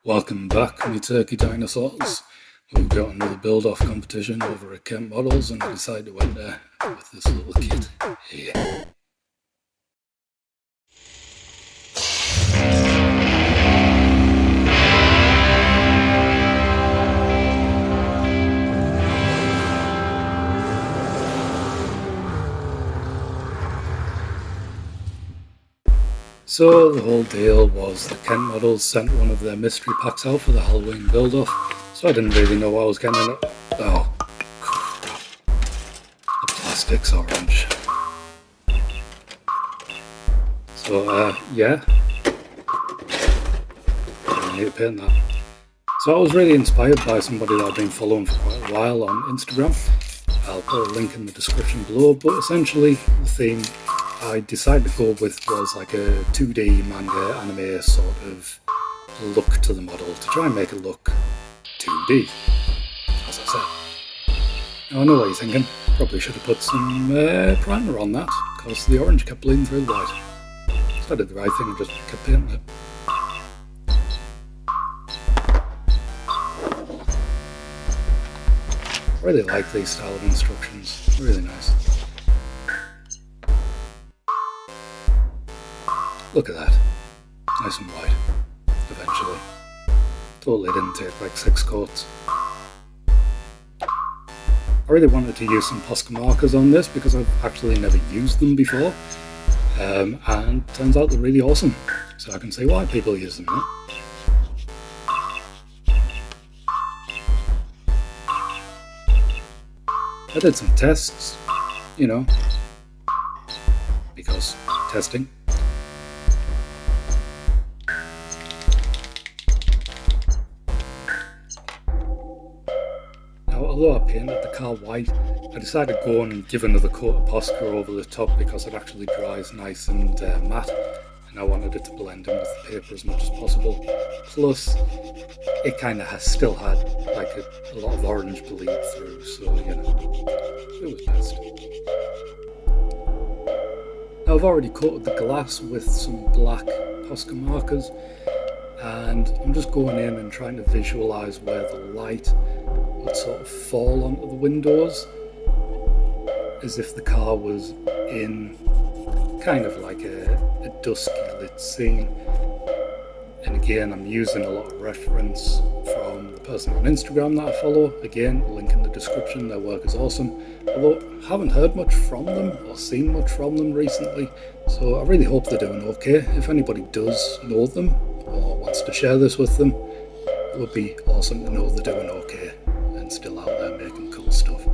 Welcome back, me turkey dinosaurs. We've got another build-off competition over at Kent Models, and I decided to enter with this little kit here. So the whole deal was that Kent Models sent one of their mystery packs out for the Halloween build-off, so I didn't really know what I was getting. Oh crap, the plastic's orange. So yeah, I need to paint that. So I was really inspired by somebody that I've been following for quite a while on Instagram. I'll put a link in the description below, but essentially the theme I decided to go with was like a 2D manga anime sort of look to the model, to try and make it look 2D, as I said. Now I know what you're thinking, probably should have put some primer on that, because the orange kept bleeding through the white. So I did the right thing and just kept painting it. I really like these style of instructions, really nice. Look at that, nice and white, eventually. Totally didn't take like 6 coats. I really wanted to use some Posca markers on this because I've actually never used them before, and turns out they're really awesome, so I can see why people use them now. I did some tests, you know, because testing. Now, although I painted the car white, I decided to go and give another coat of Posca over the top because it actually dries nice and matte, and I wanted it to blend in with the paper as much as possible. Plus, it kind of still had like a lot of orange bleed through, so you know, it was best. Now I've already coated the glass with some black Posca markers, and I'm just going in and trying to visualise where the light would sort of fall onto the windows, as if the car was in kind of like a dusky lit scene. And again, I'm using a lot of reference from the person on Instagram that I follow. Again, link in the description, their work is awesome. Although I haven't heard much from them or seen much from them recently, so I really hope they're doing okay. If anybody does know them or wants to share this with them, it would be awesome to know they're doing okay and still out there making cool stuff.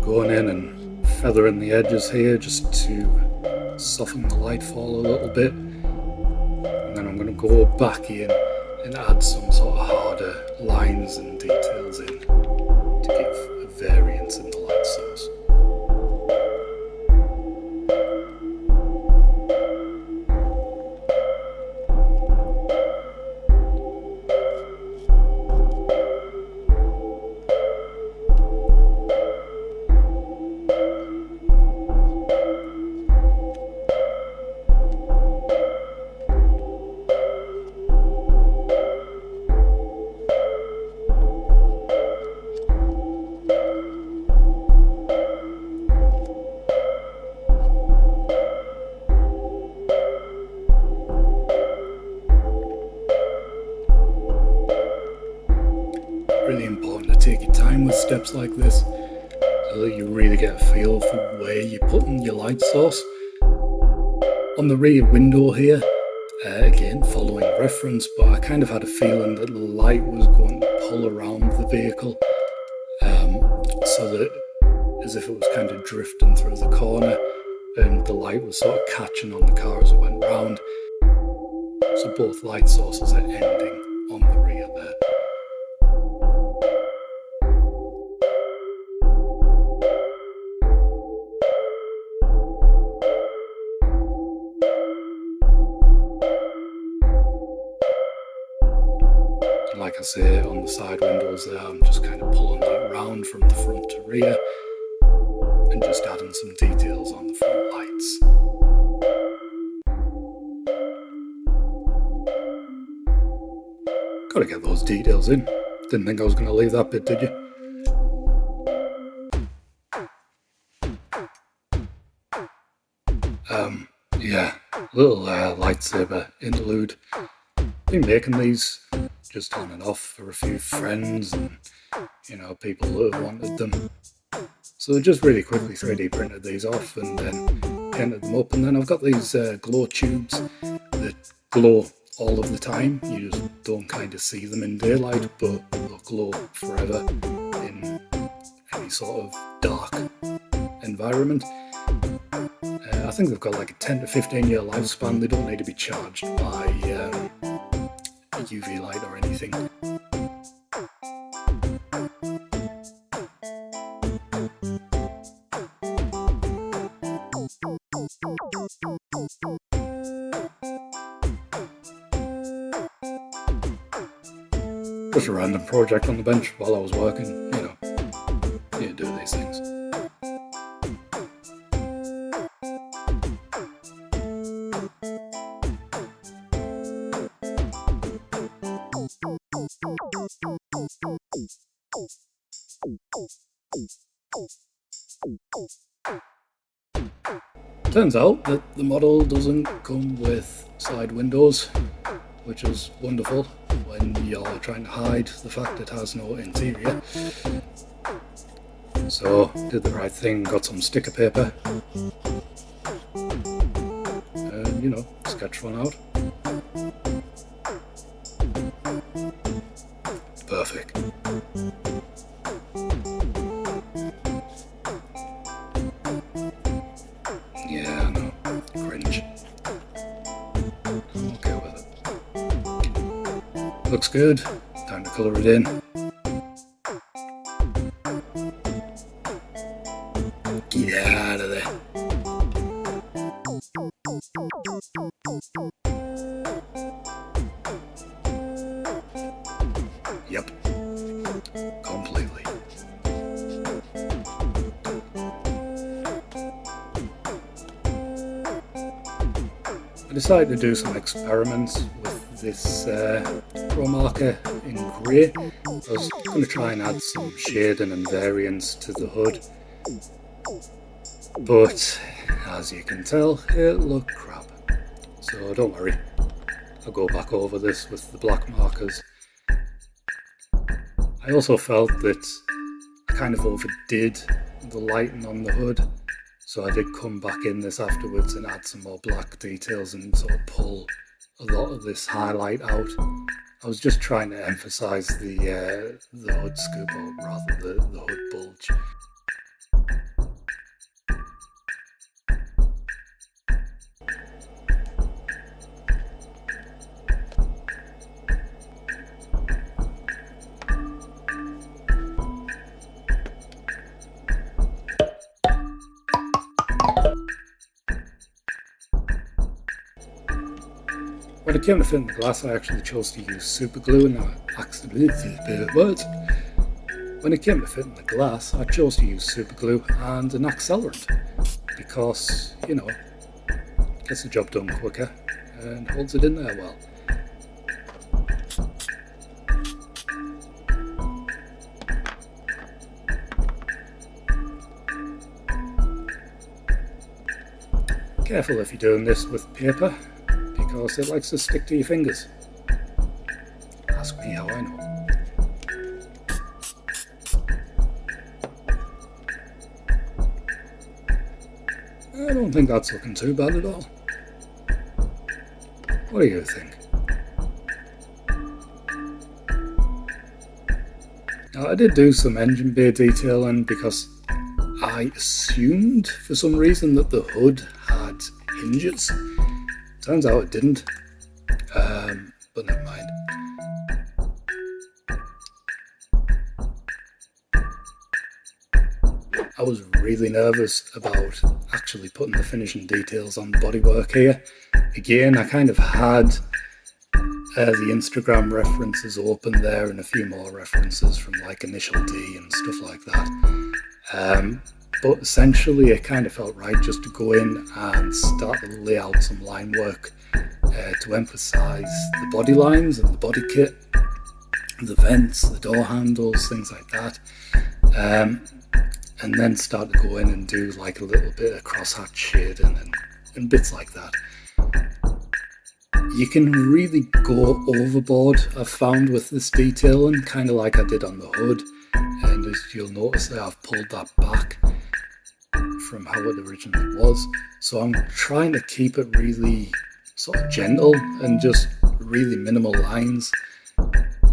Going in and feathering the edges here just to soften the light fall a little bit, and then I'm going to go back in and add some sort of harder lines and details in to give a variance in the light source. Really important to take your time with steps like this so that you really get a feel for where you're putting your light source. On the rear window here, again following reference, but I kind of had a feeling that the light was going to pull around the vehicle, so that as if it was kind of drifting through the corner and the light was sort of catching on the car as it went round. So both light sources are ending on the rear there. Like I say on the side windows there, I'm just kind of pulling that round from the front to rear and just adding some details on the front lights. Gotta get those details in. Didn't think I was going to leave that bit, did you? Yeah, little lightsaber interlude. Been making these just on and off for a few friends and, you know, people that have wanted them. So just really quickly 3D printed these off and then painted them up. And then I've got these glow tubes that glow all of the time. You just don't kind of see them in daylight, but they'll glow forever in any sort of dark environment. I think they've got like a 10 to 15 year lifespan. They don't need to be charged by UV light or anything. Just a random project on the bench while I was working, you know, you do these things. Turns out that the model doesn't come with side windows, which is wonderful when you're trying to hide the fact it has no interior. So, did the right thing, got some sticker paper, and, you know, sketched one out. Perfect. Yeah, I know. Cringe. I'm okay with it. Looks good. Time to colour it in. Get out of there. Yep. Completely. I decided to do some experiments with this pro marker in grey. I was going to try and add some shading and variance to the hood, but as you can tell, it looked crap. So don't worry, I'll go back over this with the black markers. I also felt that I kind of overdid the lighting on the hood, so I did come back in this afterwards and add some more black details and sort of pull a lot of this highlight out. I was just trying to emphasise the hood scoop, or rather the hood bulge. When it came to fitting the glass, I actually chose to use super glue, and When it came to fitting the glass, I chose to use super glue and an accelerant because, you know, gets the job done quicker and holds it in there well. Careful if you're doing this with paper, because it likes to stick to your fingers. Ask me how I know. I don't think that's looking too bad at all. What do you think? Now, I did do some engine bay detailing because I assumed for some reason that the hood had hinges. Turns out it didn't, but never mind. I was really nervous about actually putting the finishing details on the bodywork here. Again, I kind of had the Instagram references open there, and a few more references from like Initial D and stuff like that. But essentially it kind of felt right just to go in and start to lay out some line work to emphasize the body lines and the body kit, the vents, the door handles, things like that. And then start to go in and do like a little bit of crosshatch shading and bits like that. You can really go overboard, I've found, with this detailing, kind of like I did on the hood. And as you'll notice there, I've pulled that back from how it originally was. So I'm trying to keep it really sort of gentle and just really minimal lines.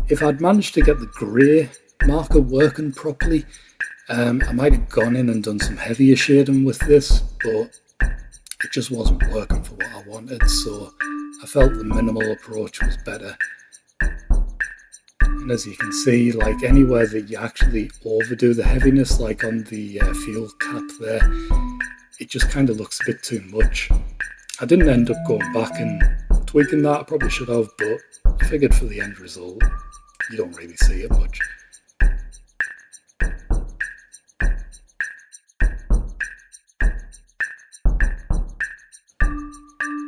If I'd managed to get the grey marker working properly, I might have gone in and done some heavier shading with this, but it just wasn't working for what I wanted, so I felt the minimal approach was better. And as you can see, like anywhere that you actually overdo the heaviness, like on the fuel cap there, it just kind of looks a bit too much. I didn't end up going back and tweaking that, I probably should have, but I figured for the end result, you don't really see it much.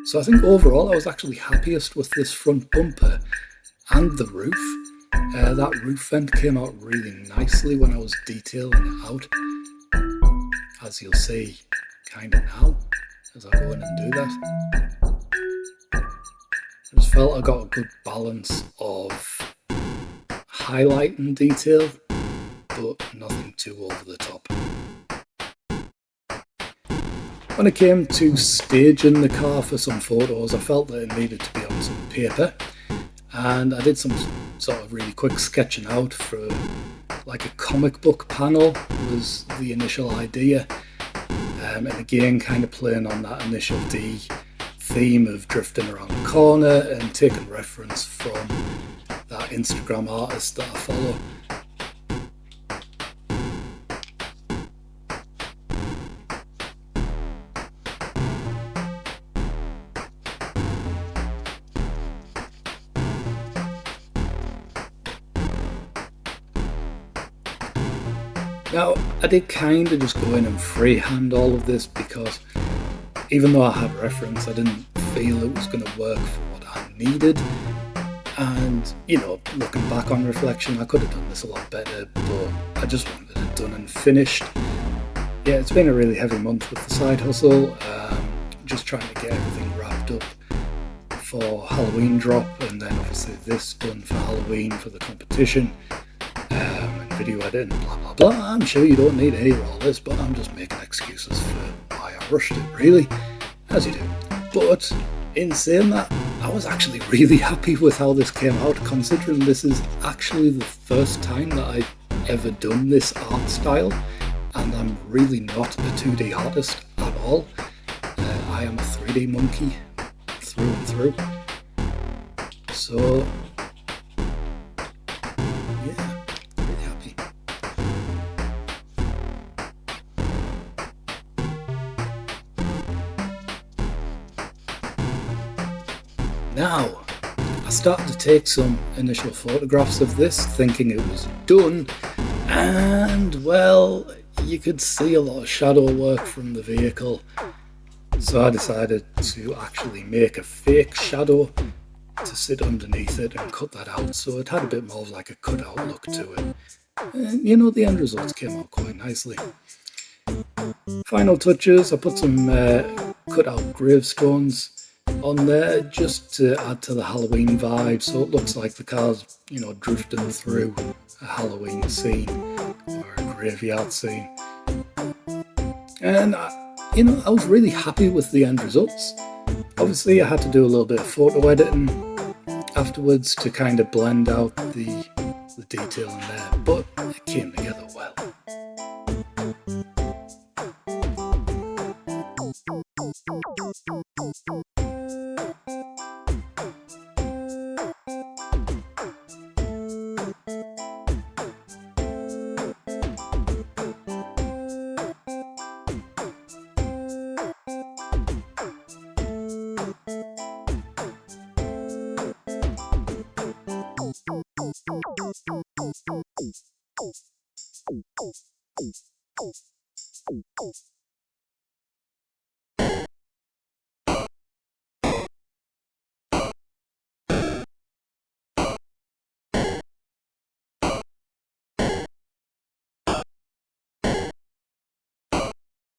So I think overall I was actually happiest with this front bumper and the roof. That roof vent came out really nicely when I was detailing it out, as you'll see kind of now as I go in and do that. I just felt I got a good balance of highlight and detail, but nothing too over the top. When it came to staging the car for some photos, I felt that it needed to be on some paper, and I did some sort of really quick sketching out for like a comic book panel was the initial idea, and again kind of playing on that Initial D theme of drifting around the corner and taking reference from that Instagram artist that I follow. Now, I did kind of just go in and freehand all of this because even though I had reference, I didn't feel it was going to work for what I needed. And, you know, looking back on reflection, I could have done this a lot better, but I just wanted it done and finished. Yeah, it's been a really heavy month with the side hustle, just trying to get everything wrapped up for Halloween drop, and then obviously this done for Halloween for the competition. Video editing, blah blah blah. I'm sure you don't need to hear all this, but I'm just making excuses for why I rushed it, really, as you do. But in saying that, I was actually really happy with how this came out, considering this is actually the first time that I've ever done this art style, and I'm really not a 2D artist at all. I am a 3D monkey through and through. So now, I started to take some initial photographs of this, thinking it was done, and well, you could see a lot of shadow work from the vehicle, so I decided to actually make a fake shadow to sit underneath it and cut that out, so it had a bit more of like a cutout look to it. And you know, the end results came out quite nicely. Final touches, I put some cut out gravestones on there just to add to the Halloween vibe, so it looks like the car's, you know, drifting through a Halloween scene or a graveyard scene. And you know, I was really happy with the end results. Obviously I had to do a little bit of photo editing afterwards to kind of blend out the detail in there, but it came together well.